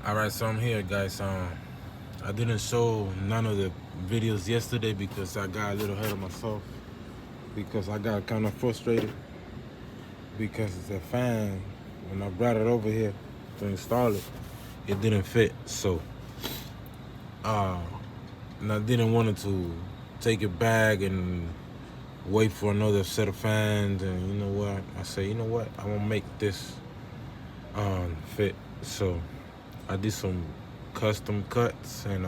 Alright, so I'm here, guys. I didn't show none of the videos yesterday because I got a little ahead of myself. Because I got kind of frustrated because the fan, when I brought it over here to install it, it didn't fit. So, and I didn't want to take it back and wait for another set of fans. And you know what? I say, you know what? I won't make this fit. So I did some custom cuts and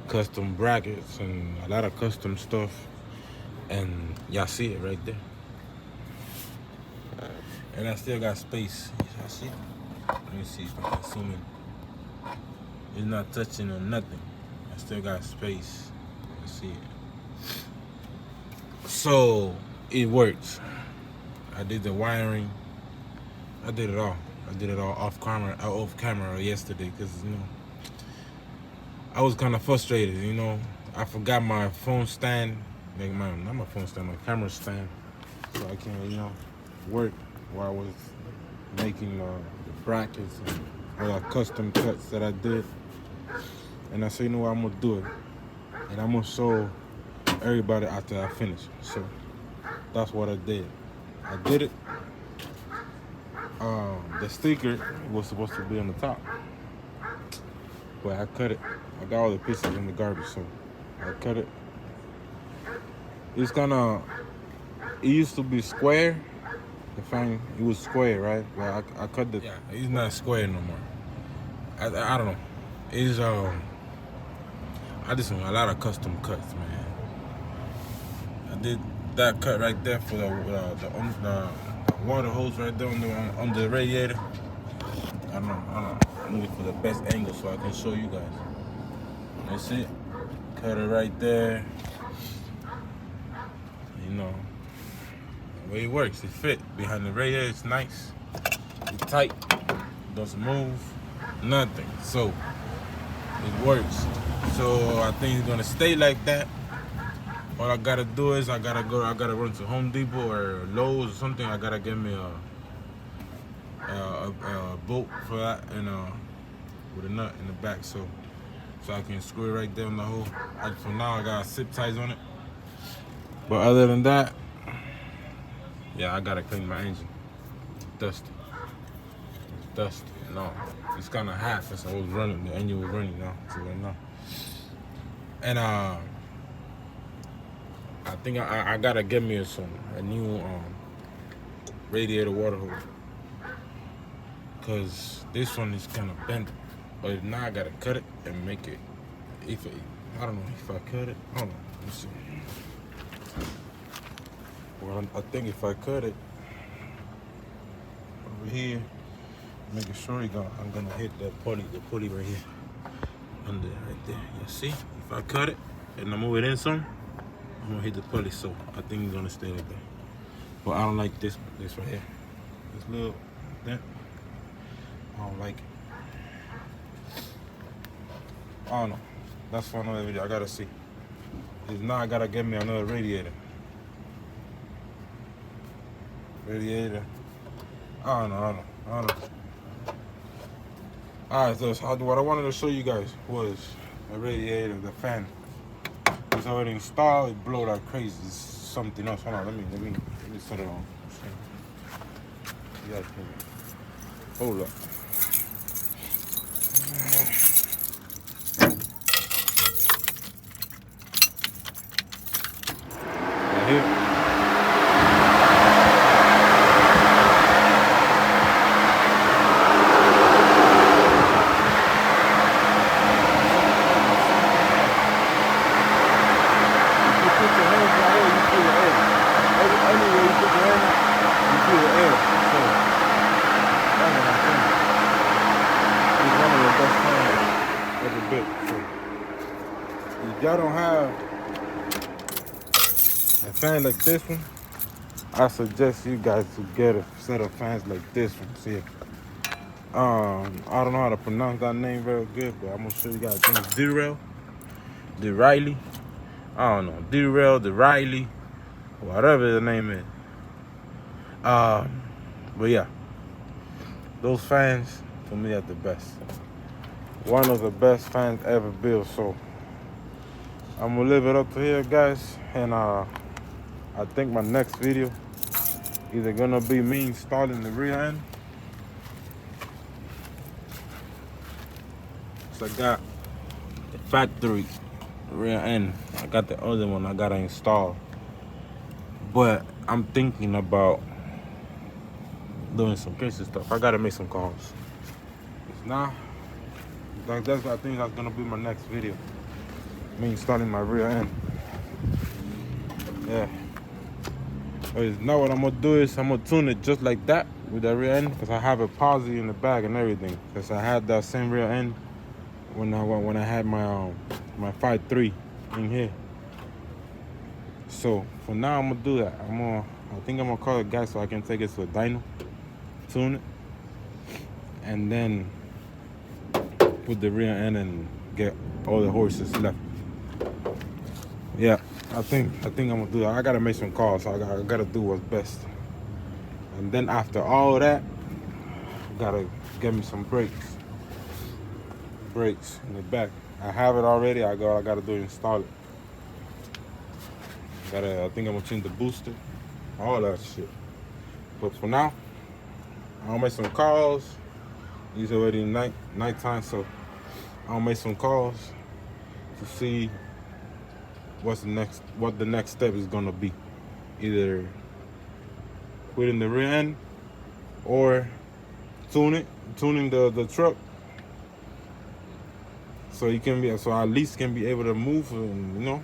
custom brackets and a lot of custom stuff, and y'all see it right there. And I still got space. Y'all see it? Let me see if I can zoom in. It's not touching on nothing. I still got space. You see it. So it works. I did the wiring. I did it all. I did it all off camera yesterday because I was kind of frustrated. I forgot my phone stand, not my phone stand, my camera stand, so I can't work while I was making the brackets and all the custom cuts that I did. And I said, you know what, I'm gonna do it, and I'm gonna show everybody after I finish. So that's what I did. I did it. The sticker was supposed to be on the top, but I cut it. I got all the pieces in the garbage, so I cut it. It's it used to be square. The fan, it was square, right? But I cut it. Yeah, it's not square no more. I don't know. It's I did a lot of custom cuts, man. I did that cut right there for the water hose right there on the radiator. I don't know. I'm looking for the best angle so I can show you guys. That's it. Cut it right there. The way it works, it fit behind the radiator. It's nice. It's tight. Doesn't move. Nothing. So it works. So I think it's gonna stay like that. All I gotta do is I gotta run to Home Depot or Lowe's or something. I gotta get me a bolt for that and with a nut in the back so I can screw it right there in the hole. For now I got zip ties on it. But other than that, yeah, I gotta clean my engine. It's dusty. It's dusty. No, it's kind of hot since I was running. The engine was running now. So right now. And I think I gotta get me a new radiator water hose, cause this one is kind of bent. But now I gotta cut it and make it. I don't know if I cut it. I don't know. Let's see. Well, I think if I cut it over here, making sure I'm gonna hit the pulley right here, under right there. You see? If I cut it and I move it in some, I'm gonna hit the pulley, so I think it's gonna stay like that. But I don't like this right here. This little dent. I don't like it. I don't know. That's for another video. I gotta see. If not, I gotta get me another radiator. I don't know. Alright, so what I wanted to show you guys was the radiator, the fan. It's already installed. It blows like crazy. It's something else. Hold on, let me set it on. Yeah, hold up. Right here. If y'all don't have a fan like this one, I suggest you guys to get a set of fans like this one. See, I don't know how to pronounce that name very good, but I'm gonna show you guys. I think it's Derale, Derale. I don't know, Derale, Derale, whatever the name is. But yeah, those fans for me are the best. one of the best fans ever built. So I'm gonna leave it up to here, guys, and I think my next video either gonna be me installing the rear end. So I got the factory rear end. I got the other one I gotta install. But I'm thinking about doing some crazy stuff. I gotta make some calls. Now, I think that's gonna be my next video. Me installing my rear end. Yeah. Now what I'm gonna do is I'm gonna tune it just like that with the rear end, because I have a posi in the back and everything. Because I had that same rear end when I had my my 5.3 in here. So for now I'm gonna do that. I think I'm gonna call it guys so I can take it to a dyno, tune it, and then put the rear end and get all the horses left. Yeah, I think I'm gonna do that. I gotta make some calls, so I gotta do what's best. And then after all that, I gotta get me some brakes in the back. I have it already. I gotta do install it. I think I'm gonna change the booster, all that shit. But for now, I'll make some calls. It's already nighttime, so I'll make some calls to see what the next step is gonna be. Either putting the rear end or tuning the truck, so at least can be able to move and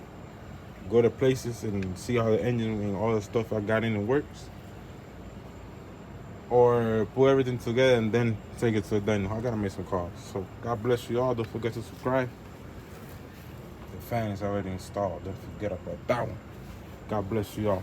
go to places and see how the engine and all the stuff I got in it works. Or put everything together and then take it to the dyno. I gotta make some calls. So God bless you all. Don't forget to subscribe. The fan is already installed. Don't forget about that one. God bless you all.